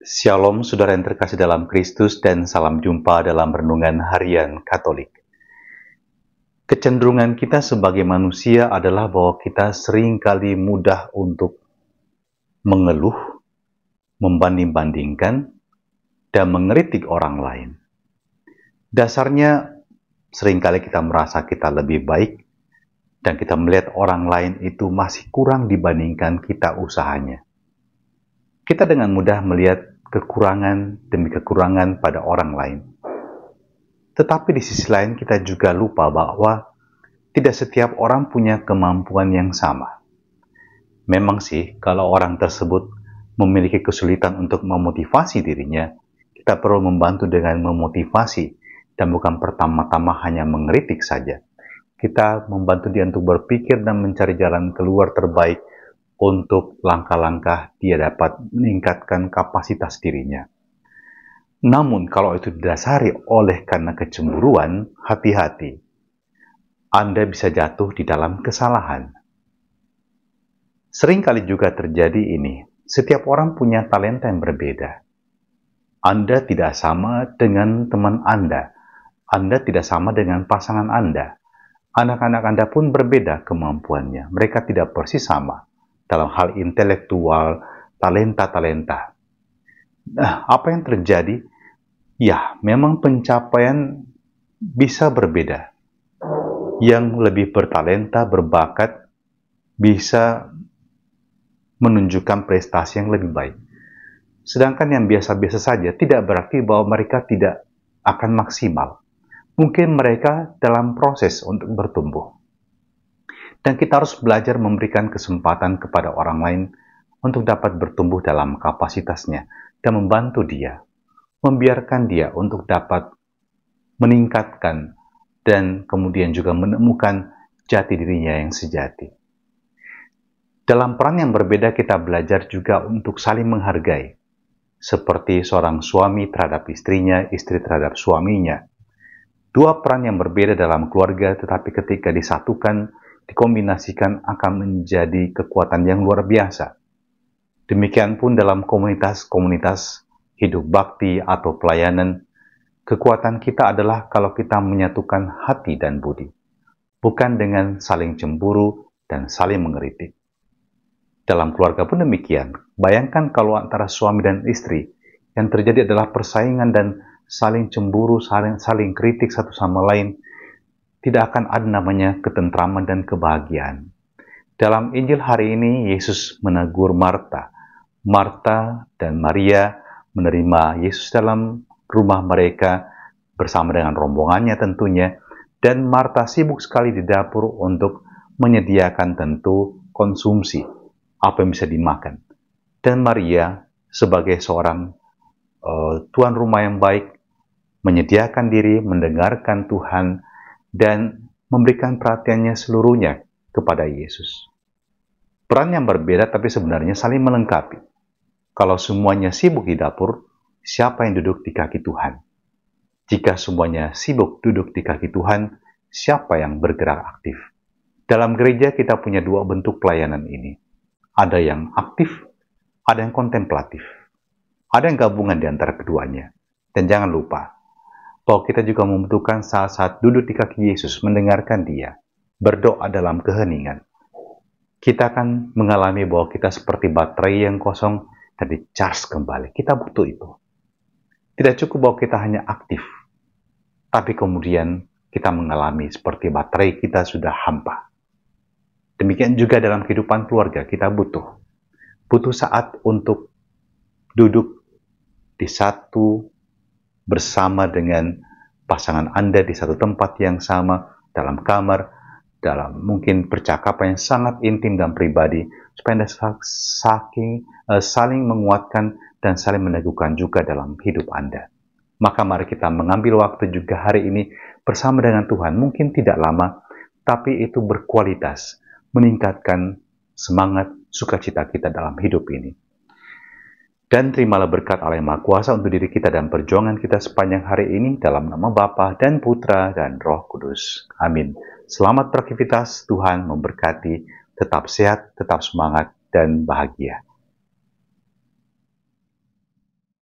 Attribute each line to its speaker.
Speaker 1: Shalom saudara yang terkasih dalam Kristus dan salam jumpa dalam Renungan Harian Katolik. Kecenderungan kita sebagai manusia adalah bahwa kita seringkali mudah untuk mengeluh, membanding-bandingkan, dan mengkritik orang lain. Dasarnya seringkali kita merasa kita lebih baik dan kita melihat orang lain itu masih kurang dibandingkan kita usahanya. Kita dengan mudah melihat kekurangan demi kekurangan pada orang lain. Tetapi di sisi lain kita juga lupa bahwa tidak setiap orang punya kemampuan yang sama. Memang sih, kalau orang tersebut memiliki kesulitan untuk memotivasi dirinya, kita perlu membantu dengan memotivasi dan bukan pertama-tama hanya mengkritik saja. Kita membantu dia untuk berpikir dan mencari jalan keluar terbaik untuk langkah-langkah dia dapat meningkatkan kapasitas dirinya. Namun kalau itu didasari oleh karena kecemburuan, hati-hati. Anda bisa jatuh di dalam kesalahan. Seringkali juga terjadi ini, setiap orang punya talenta yang berbeda. Anda tidak sama dengan teman Anda tidak sama dengan pasangan Anda. Anak-anak Anda pun berbeda kemampuannya, mereka tidak persis sama dalam hal intelektual, talenta-talenta. Nah, apa yang terjadi? Ya, memang pencapaian bisa berbeda. Yang lebih bertalenta, berbakat, bisa menunjukkan prestasi yang lebih baik. Sedangkan yang biasa-biasa saja tidak berarti bahwa mereka tidak akan maksimal. Mungkin mereka dalam proses untuk bertumbuh. Dan kita harus belajar memberikan kesempatan kepada orang lain untuk dapat bertumbuh dalam kapasitasnya dan membantu dia, membiarkan dia untuk dapat meningkatkan dan kemudian juga menemukan jati dirinya yang sejati. Dalam peran yang berbeda kita belajar juga untuk saling menghargai, seperti seorang suami terhadap istrinya, istri terhadap suaminya. Dua peran yang berbeda dalam keluarga tetapi ketika disatukan, dikombinasikan akan menjadi kekuatan yang luar biasa. Demikian pun dalam komunitas-komunitas hidup bakti atau pelayanan, kekuatan kita adalah kalau kita menyatukan hati dan budi, bukan dengan saling cemburu dan saling mengkritik. Dalam keluarga pun demikian. Bayangkan kalau antara suami dan istri yang terjadi adalah persaingan dan saling cemburu, saling kritik satu sama lain, tidak akan ada namanya ketentraman dan kebahagiaan. Dalam Injil hari ini, Yesus menegur Marta. Marta dan Maria menerima Yesus dalam rumah mereka bersama dengan rombongannya tentunya. Dan Marta sibuk sekali di dapur untuk menyediakan tentu konsumsi, apa yang bisa dimakan. Dan Maria sebagai seorang tuan rumah yang baik, menyediakan diri, mendengarkan Tuhan, dan memberikan perhatiannya seluruhnya kepada Yesus. Peran yang berbeda tapi sebenarnya saling melengkapi. Kalau semuanya sibuk di dapur, siapa yang duduk di kaki Tuhan? Jika semuanya sibuk duduk di kaki Tuhan, siapa yang bergerak aktif? Dalam gereja kita punya dua bentuk pelayanan ini. Ada yang aktif, ada yang kontemplatif. Ada yang gabungan di antara keduanya. Dan jangan lupa, bahwa kita juga membutuhkan saat-saat duduk di kaki Yesus, mendengarkan dia, berdoa dalam keheningan. Kita akan mengalami bahwa kita seperti baterai yang kosong dan di-charge kembali. Kita butuh itu. Tidak cukup bahwa kita hanya aktif, tapi kemudian kita mengalami seperti baterai kita sudah hampa. Demikian juga dalam kehidupan keluarga, kita butuh saat untuk duduk di satu bersama dengan pasangan Anda di satu tempat yang sama, dalam kamar, dalam mungkin percakapan yang sangat intim dan pribadi, supaya Anda saling menguatkan dan saling meneguhkan juga dalam hidup Anda. Maka mari kita mengambil waktu juga hari ini bersama dengan Tuhan, mungkin tidak lama, tapi itu berkualitas, meningkatkan semangat sukacita kita dalam hidup ini. Dan terimalah berkat Allah yang Maha Kuasa untuk diri kita dan perjuangan kita sepanjang hari ini dalam nama Bapa dan Putra dan Roh Kudus. Amin. Selamat beraktivitas, Tuhan memberkati, tetap sehat, tetap semangat, dan bahagia.